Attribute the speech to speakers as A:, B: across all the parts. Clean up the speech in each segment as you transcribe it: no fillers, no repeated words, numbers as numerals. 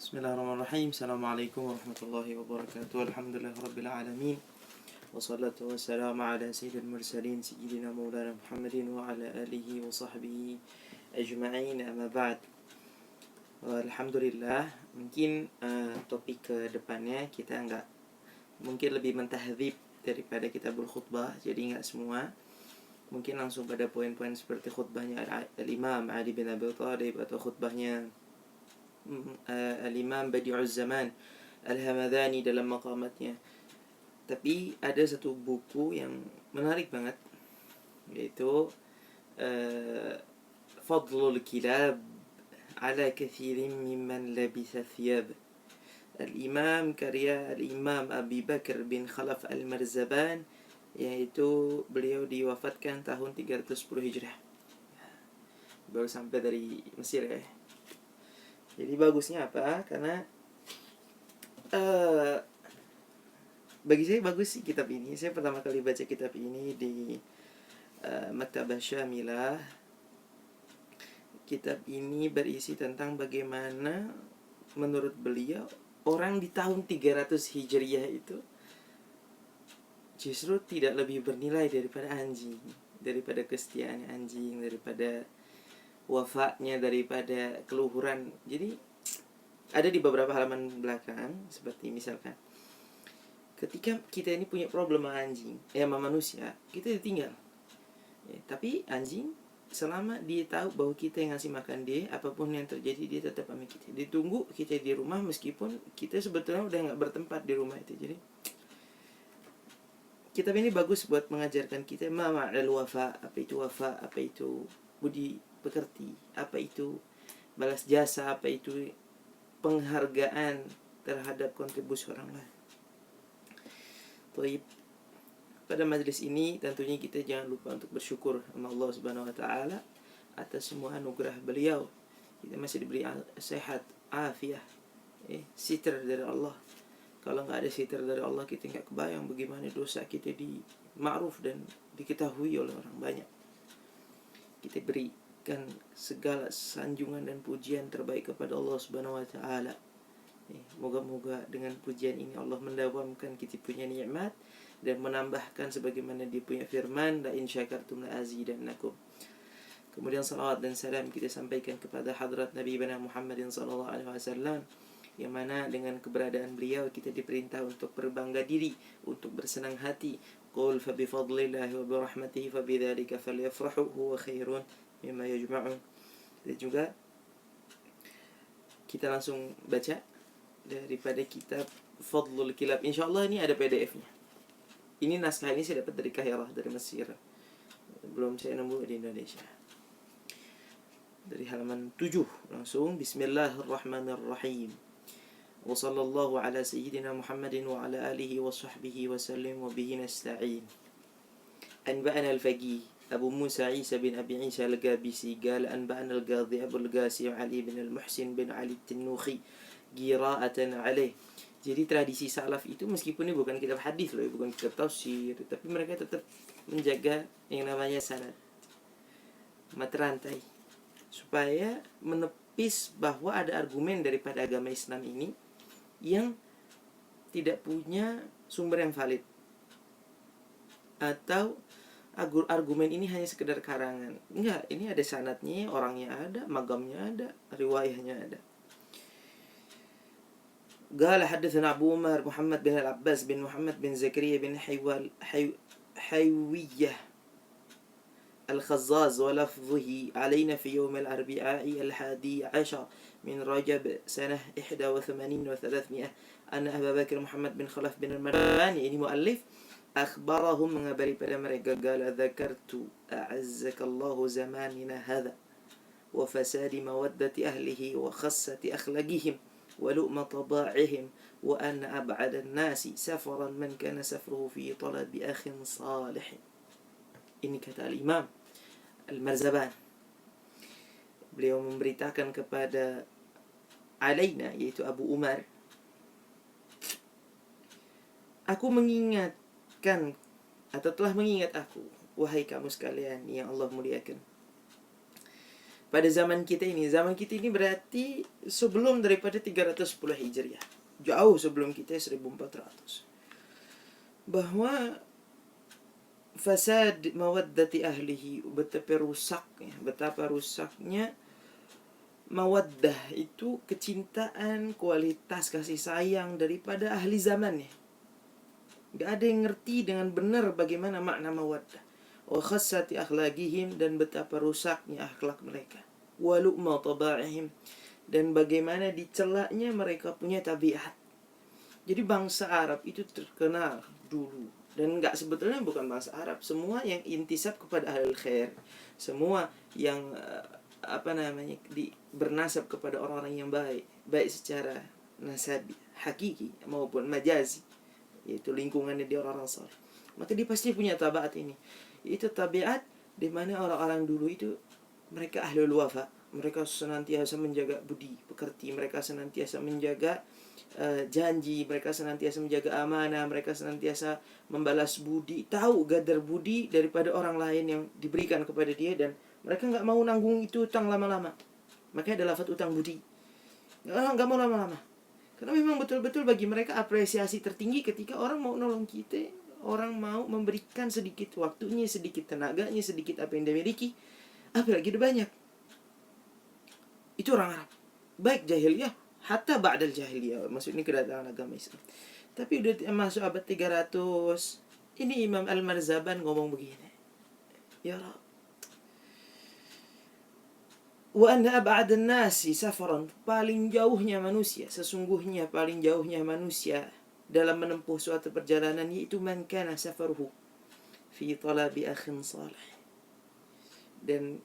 A: Bismillahirrahmanirrahim. Assalamualaikum warahmatullahi wabarakatuh. Alhamdulillah rabbil alamin. Wassalatu wassalamu ala sayyidil mursalin sayyidina maulana Muhammadin wa ala alihi wa sahbihi ajma'in. Amma ba'd. Alhamdulillah, mungkin topik ke depannya kita mungkin lebih mentahdzib daripada kita berkhutbah. Jadi enggak semua. Mungkin langsung pada poin-poin seperti khutbahnya Al-Imam Ali bin Abi Thalib atau khutbahnya Al-Imam Badi'uz Zaman Al-Hamadani dalam maqamatnya. Tapi ada satu buku yang menarik banget, yaitu Fadlul Kilab ala kathirin mimman labitha thiyab. Al-Imam karya Al-Imam Abi Bakr bin Khalaf Al-Marzaban, yaitu beliau diwafatkan tahun 310 Hijrah. Baru sampai dari Mesir ya. Jadi bagusnya apa? Karena bagi saya bagus sih kitab ini. Saya pertama kali baca kitab ini di Maktabah Syamilah. Kitab ini berisi tentang bagaimana menurut beliau orang di tahun 300 Hijriah itu justru tidak lebih bernilai daripada anjing, daripada kesetiaan anjing, daripada wafaknya, daripada keluhuran. Jadi ada di beberapa halaman belakang, seperti misalkan ketika kita ini punya problem sama anjing, sama manusia, kita ditinggal ya, tapi anjing selama dia tahu bahwa kita yang ngasih makan dia, apapun yang terjadi dia tetap sama kita, ditunggu kita di rumah meskipun kita sebetulnya udah nggak bertempat di rumah itu. Jadi kitab ini bagus buat mengajarkan kita ma'al wafa, apa itu wafa, apa itu budi pekerti, apa itu balas jasa, apa itu penghargaan terhadap kontribusi orang lain. Baik, pada majlis ini tentunya kita jangan lupa untuk bersyukur sama Allah Subhanahu wa taala atas semua anugerah beliau. Kita masih diberi sehat, afiah, sitar dari Allah. Kalau nggak ada sitar dari Allah, kita nggak kebayang bagaimana dosa kita di ma'ruf dan diketahui oleh orang banyak. Kita berikan segala sanjungan dan pujian terbaik kepada Allah Subhanahu wa taala. Moga-moga dengan pujian ini Allah mendawamkan kita punya nikmat dan menambahkan sebagaimana dia punya firman, la in syakartum la azidannakum. Kemudian salawat dan salam kita sampaikan kepada hadrat Nabi Muhammadin sallallahu alaihi wasallam, yang mana dengan keberadaan beliau kita diperintah untuk berbangga diri, untuk bersenang hati. Qul fa bi fadlillahi wa bi rahmatihi fa bidzalika falyafrahu huwa khairun mimma yajma'un. Dan juga kita langsung baca daripada kitab Fadlul Kilab. Insyaallah ini ada PDF-nya. Ini naskah ini saya dapat dari Kahirah, dari Mesir. Belum saya nemu di Indonesia. Dari halaman 7 langsung. Bismillahirrahmanirrahim. Wa sallallahu ala sayyidina Muhammadin wa ala alihi wa sahbihi wa sallim wa bihi nasta'in. Anba'ana al-Faqih Abu Musa Isa bin Abi Isa al-Gabisi qala anba'ana al-Qadhi Abu al-Qasi Ali bin al-Muhsin bin Ali al-Tinnukhi qira'atan alaih. Jadi tradisi salaf itu meskipun ini bukan kitab hadis loh, bukan kitab tafsir, tapi mereka tetap menjaga yang namanya sanad, mata rantai, supaya menepis bahwa ada argumen daripada agama Islam ini yang tidak punya sumber yang valid, atau argumen ini hanya sekedar karangan. Enggak, ini ada sanadnya, orangnya ada, magamnya ada, riwayahnya ada. قال حدثنا أبو عمر محمد بن العباس بن محمد بن زكريا بن حيوية الخزاز ولفظه علينا في يوم الأربعاء 11 من رجب سنة 81 و300 أن أبا بكر محمد بن خلف بن المران يعني مؤلف أخبرهم mengabari pada mereka قال ذكرت أعزك الله زماننا هذا وفساد مودة أهله وخسة أخلاقهم ولؤم طباعهم وأن أبعد الناس سفرا من كان سفره في طلب أخ صالح. Ini kata Al-Imam Al-Marzaban. Beliau memberitakan kepada alaina, yaitu Abu Umar, aku mengingatkan atau telah mengingat aku, wahai kamu sekalian yang Allah muliakan, pada zaman kita ini berarti sebelum daripada 310 Hijriah. Jauh sebelum kita 1400. Bahwa fasad mawaddati ahlihi, betapa rusaknya mawaddah itu kecintaan, kualitas kasih sayang daripada ahli zamannya. Gak ada yang ngerti dengan benar bagaimana makna mawaddah. Wa khassati akhlaqihim, dan betapa rusaknya akhlak mereka. Wa lu'ma taba'ihim, dan bagaimana dicelaknya mereka punya tabiat. Jadi bangsa Arab itu terkenal dulu, dan sebetulnya bukan bangsa Arab, semua yang intisab kepada ahlul khair, semua yang bernasab kepada orang-orang yang baik secara nasabi hakiki maupun majazi, yaitu lingkungannya dia orang-orang saleh, maka dia pasti punya tabiat ini. Itu tabiat di mana orang-orang dulu itu mereka ahlul wafa, mereka senantiasa menjaga budi pekerti, mereka senantiasa menjaga janji, mereka senantiasa menjaga amanah, mereka senantiasa membalas budi, tahu gadar budi daripada orang lain yang diberikan kepada dia, dan mereka nggak mau nanggung itu utang lama-lama. Makanya ada lafaz utang budi, nggak mau lama-lama, karena memang betul-betul bagi mereka apresiasi tertinggi ketika orang mau nolong kita, orang mau memberikan sedikit waktunya, sedikit tenaganya, sedikit apa yang dia miliki, apalagi udah banyak. Itu orang Arab, baik jahiliyah hatta ba'dal jahiliyah, maksudnya kedatangan agama Islam. Tapi udah masuk abad 300, ini Imam Al-Marzaban ngomong begini, ya Rab, wa anna ab'adan nasi safaran, paling jauhnya manusia, sesungguhnya paling jauhnya manusia dalam menempuh suatu perjalanan, yaitu man kana safaruhu fi talabi akhin salih. Dan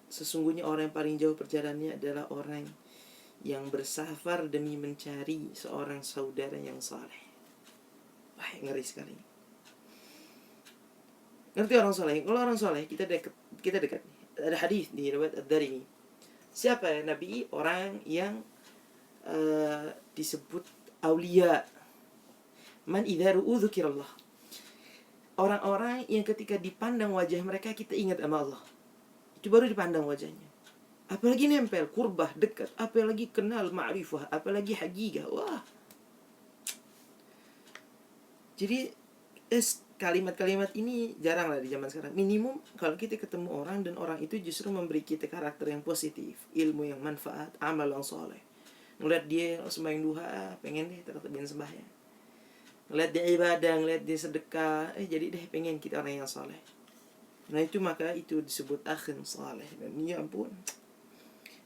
A: sesungguhnya orang yang paling jauh perjalanannya adalah orang yang bersafar demi mencari seorang saudara yang saleh. Wah, ngeri sekali. Ngerti orang saleh? Kalau orang saleh kita dekat. Ada hadis di riwayat Ad-Darimi. Siapa ya nabi? Orang yang disebut aulia. Man idza ru'u dzikrallah. Orang-orang yang ketika dipandang wajah mereka kita ingat sama Allah. Itu baru dipandang wajahnya. Apalagi nempel, kurbah, dekat, apalagi kenal ma'rifah, apalagi hagigah. Wah. Jadi kalimat-kalimat ini jarang lah di zaman sekarang. Minimum kalau kita ketemu orang dan orang itu justru memberi kita karakter yang positif, ilmu yang manfaat, amal yang soleh. Ngeliat dia sembahyang duha, pengen deh terlebih sembahyang. Ngeliat dia ibadah, ngeliat dia sedekah, jadi deh pengen kita orang yang soleh. Nah itu maka itu disebut akhin saleh. Dan ya ampun,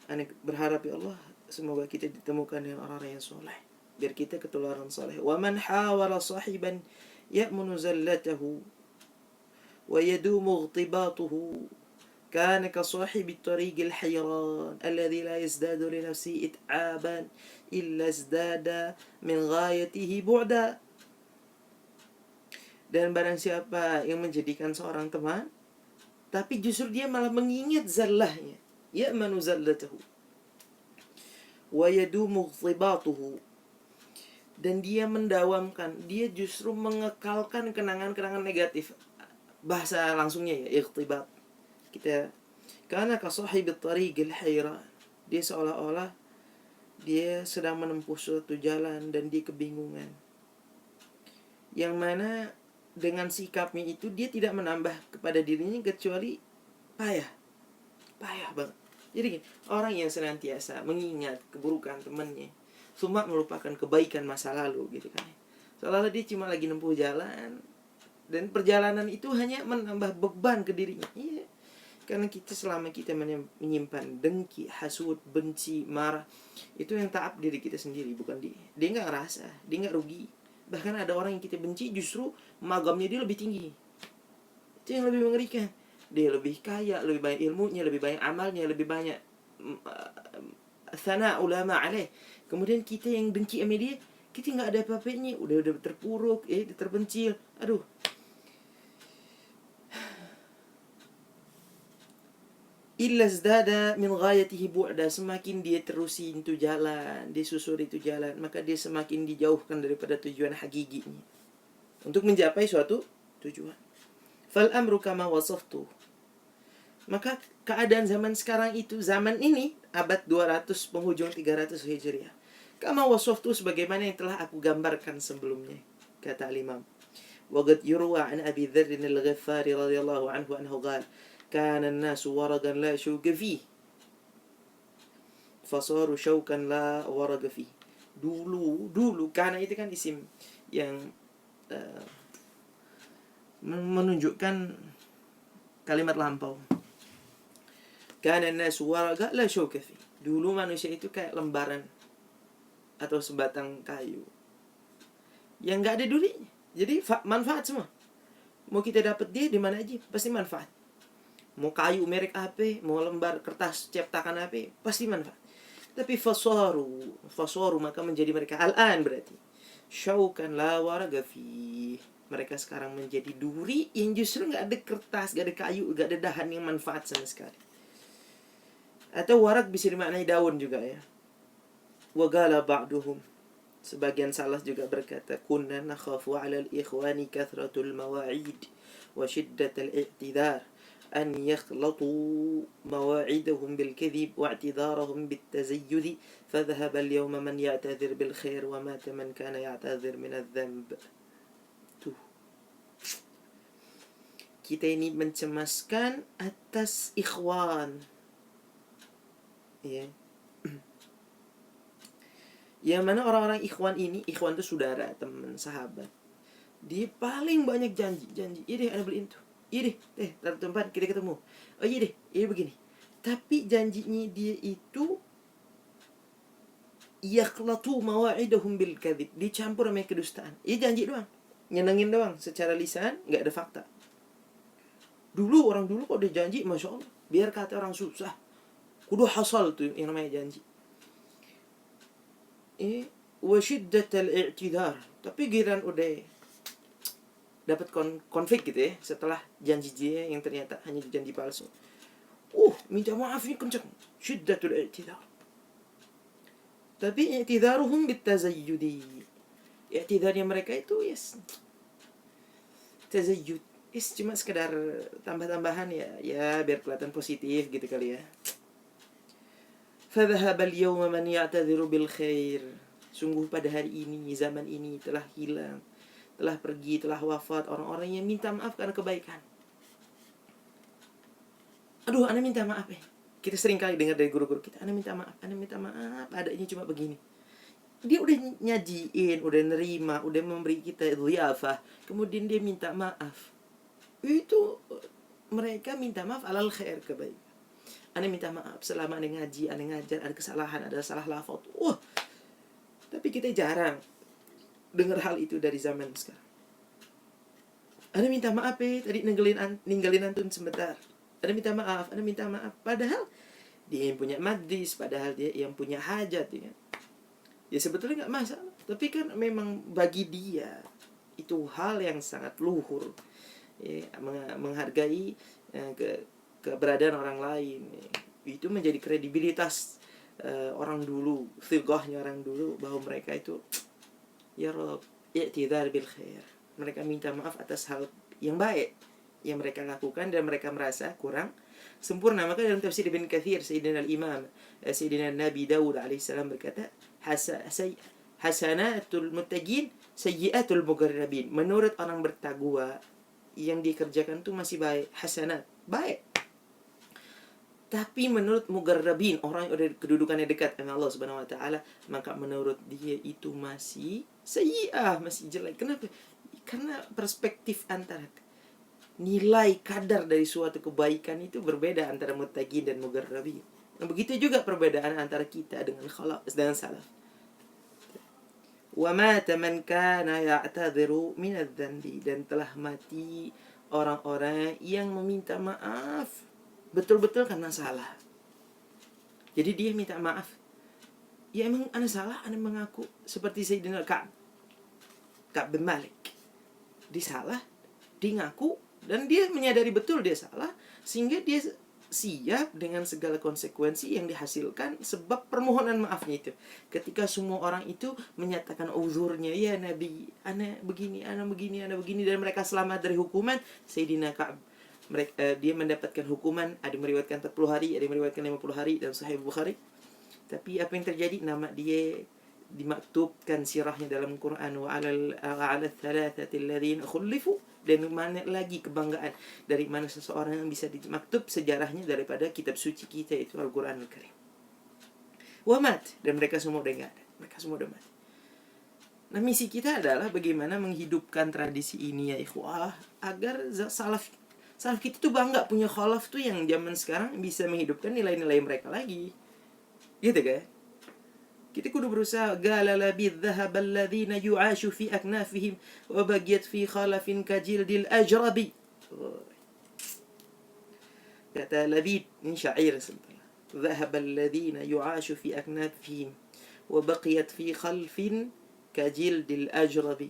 A: Ane berharap ya Allah semoga kita ditemukan dengan orang-orang yang soleh, biar kita ketularan soleh. Wa man hawala sahiban ya'munu zallatahu wa yadumu ightibatuhu kana ka sahibi at-tariqil hayran alladhi la yazdadu li nafsihi it'aban illa izdada min ghayatihi bu'da. Dan barang siapa yang menjadikan seorang teman tapi justru dia malah mengingat zallahnya, ya'manu zallatahu wa yadumu ightibatuhu, dan dia mendawamkan, dia justru mengekalkan kenangan-kenangan negatif. Bahasa langsungnya ya ightibat. Kita karena ka sahibit tariqil hayran, dia seolah-olah dia sedang menempuh suatu jalan dan dia kebingungan. Yang mana dengan sikapnya itu dia tidak menambah kepada dirinya kecuali payah banget. Jadi orang yang senantiasa mengingat keburukan temannya, cuma melupakan kebaikan masa lalu gitu kan. Seolah-olah dia cuma lagi nempuh jalan, dan perjalanan itu hanya menambah beban ke dirinya. Iya. Karena selama kita menyimpan dengki, hasud, benci, marah, itu yang taab diri kita sendiri, bukan dia. Dia nggak ngerasa, dia nggak rugi. Bahkan ada orang yang kita benci justru magamnya dia lebih tinggi. Itu yang lebih mengerikan. Dia lebih kaya, lebih banyak ilmunya, lebih banyak amalnya, lebih banyak thana ulama alaih. Kemudian kita yang dengki sama dia, kita nggak ada apa-apanya, udah terpuruk, terpencil. Aduh. Illa zdada min ghayatihi bu'da, semakin dia terusi itu jalan, dia susuri itu jalan, maka dia semakin dijauhkan daripada tujuan hakikinya untuk mencapai suatu tujuan. Fal amru kama wasaftu, Maka keadaan zaman sekarang itu, zaman ini abad 200 penghujung 300 Hijriah, kama wasaftu sebagaimana yang telah aku gambarkan sebelumnya, kata al-Imam. Wa qad yurwa an Abi Dzar al-Ghifari radhiyallahu anhu qala kana an-nasu waradan la shawka fihi fasaru syaukan la waraga fihi. Dulu karena itu kan isim yang menunjukkan kalimat lampau. Kana an-nasu waraga la syauka fihi. Dulu manusia itu kayak lembaran atau sebatang kayu yang nggak ada durinya. Jadi manfaat semua. Mau kita dapat dia di mana aja pasti manfaat. Mau kayu merek apa, mau lembar kertas cetakan apa, pasti manfaat. Tapi fasaru maka menjadi mereka al-an berarti syaukan la waraga fi. Mereka sekarang menjadi duri yang justru nggak ada kertas, nggak ada kayu, nggak ada dahan yang manfaat sama sekali. Atau warak bisa dimaknai daun juga ya. Wa qala ba'duhum, sebagian salah juga berkata, kunna nakhafu 'ala al-ikhwani kathratul mawa'id wa shiddatal i'tidar an yakhlatu mawa'idahum bil kadhib wa i'tidarahum bit tazayyud fa dhahaba al-yawma man ya'tadhir bil khair wa mata man kana ya'tadhir min adh-dhanb. Tuh. Kita ini mencemaskan atas ikhwan. Ya. Yang mana orang-orang ikhwan ini, ikhwan itu saudara, teman, sahabat. Dia paling banyak janji. Iya deh, ana beliin tuh. Iya deh, taruh tempat kita ketemu. Oh iya deh, iya begini. Tapi janjinya dia itu yakhlatu mawa'idahum bil kadhib, dicampur sama kedustaan. Iya janji doang, nyenengin doang secara lisan, nggak ada fakta. Orang dulu kok udah janji, masya Allah, biar kata orang susah, kudu hasal tuh yang namanya janji. Wa shiddatal i'tidar, tapi giran udah dapat konflik gitu ya, setelah janji dia yang ternyata hanya janji palsu, minta maafnya kenceng, shiddatul i'tidar. Tapi i'tidaruhum bitazayyudi, i'tidarnya mereka itu tazayyud, cuma sekedar tambah-tambahan ya biar kelihatan positif gitu kali ya. Fadhahaba al-yawma man ya'tadhiru bil khair. Sungguh pada hari ini, zaman ini telah hilang, telah pergi, telah wafat orang-orang yang minta maaf karena kebaikan. Aduh, ana minta maaf ya. Kita sering kali dengar dari guru-guru kita, ana minta maaf, adanya cuma begini. Dia udah nyajiin, udah nerima, udah memberi kita dhiyafah, kemudian dia minta maaf. Itu mereka minta maaf alal khair, kebaikan. Ana minta maaf selama ana ngaji, ana ngajar, ada kesalahan, ada salah lafaz. Tapi kita jarang dengar hal itu dari zaman sekarang. Ana minta maaf tadi ninggalin antun sebentar. Ana minta maaf. Padahal dia yang punya majlis, padahal dia yang punya hajat ya. Ya sebetulnya nggak masalah. Tapi kan memang bagi dia itu hal yang sangat luhur. Ya, menghargai keberadaan orang lain. Itu menjadi kredibilitas orang dulu, thiqahnya orang dulu, bahwa mereka itu ya Rabb, i'tidar bil khair. Mereka minta maaf atas hal yang baik yang mereka lakukan dan mereka merasa kurang sempurna. Maka dalam tafsir Ibn Katsir, Sayyidina al-Imam Sayyidina Nabi Dawud alaihissalam berkata, hasanatul muttaqin sayyiatul muqarrabin. Menurut orang bertakwa, yang dikerjakan itu masih baik, hasanat, baik. Tapi menurut mugarrabin, orang yang udah kedudukannya dekat dengan Allah Subhanahu wa taala, maka menurut dia itu masih sayyi'ah, masih jelek. Kenapa? Karena perspektif antara nilai kadar dari suatu kebaikan itu berbeda antara muttaqin dan mugarrabin. Nah, begitu juga perbedaan antara kita dengan khalaf dan salaf. Wa mata man kana ya'tadhiru min adz-dzanbi, dan telah mati orang-orang yang meminta maaf betul-betul karena salah. Jadi dia minta maaf. Ya emang ana salah, ana mengaku, seperti Sayyidina Ka'ab bin Malik. Dia salah, dia ngaku, dan dia menyadari betul dia salah, sehingga dia siap dengan segala konsekuensi yang dihasilkan sebab permohonan maafnya itu. Ketika semua orang itu menyatakan uzurnya, ya Nabi, ana begini, dan mereka selamat dari hukuman, Sayyidina Ka'ab dia mendapatkan hukuman, ada yang meriwayatkan 40 hari, ada yang meriwayatkan 50 hari dalam Sahih Bukhari. Tapi apa yang terjadi, nama dia dimaktubkan sirahnya dalam Quran, wa 'ala thalathati alladhina khulifu, dan mana lagi kebanggaan dari mana seseorang yang bisa dimaktub sejarahnya daripada kitab suci kita, itu Al-Quran Al-Karim. Wa mat, dan mereka semua udah enggak ada, mereka semua udah mati. Nah, misi kita adalah bagaimana menghidupkan tradisi ini ya ikhwah, agar salaf kita tuh bangga punya khalaf tuh yang zaman sekarang bisa menghidupkan nilai-nilai mereka lagi. Gitu kan? Kita kudu berusaha. Galala bidh-dhahab alladhina yu'ashu fi aknafihim wa bagiyat fi khalafin kajildil ajrabi. Kata Labid, ini syair sebenarnya. Dhahab alladhina yu'ashu fi aknafihim wa baqiyat fi khalfin kajildil ajrabi.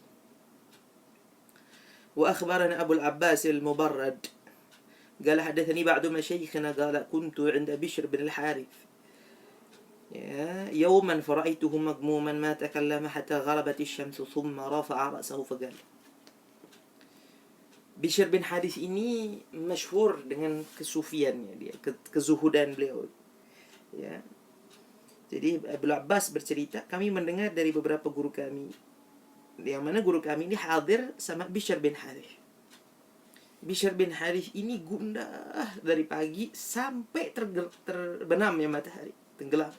A: Wa akhbarana Abu al-Abbas al-Mubarrad قال حدثني بعض مشايخنا قال كنت عند بشر بن الحارث يوما فرأيته مغموما ما تكلم حتى غربت الشمس ثم رفع رأسه فقال. Bishr bin Harith ini masyhur dengan kesufiannya dia, kezuhudan beliau. Ya. Jadi Abu Abbas bercerita, kami mendengar dari beberapa guru kami, yang mana guru kami ini hadir sama Bishr bin Harith. Bishr bin Harith ini gundah dari pagi sampai terbenam ya matahari, tenggelam.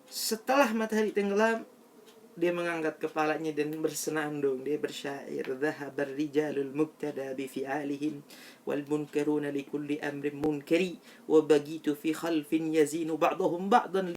A: Setelah matahari tenggelam, dia mengangkat kepalanya dan bersenandung, dia bersyair, dhahabar rijalul mubtada bi fi'alihim wal munkaruna li kulli amrin munkari wa bagitu fi khalfin yazinu ba'dahum ba'dan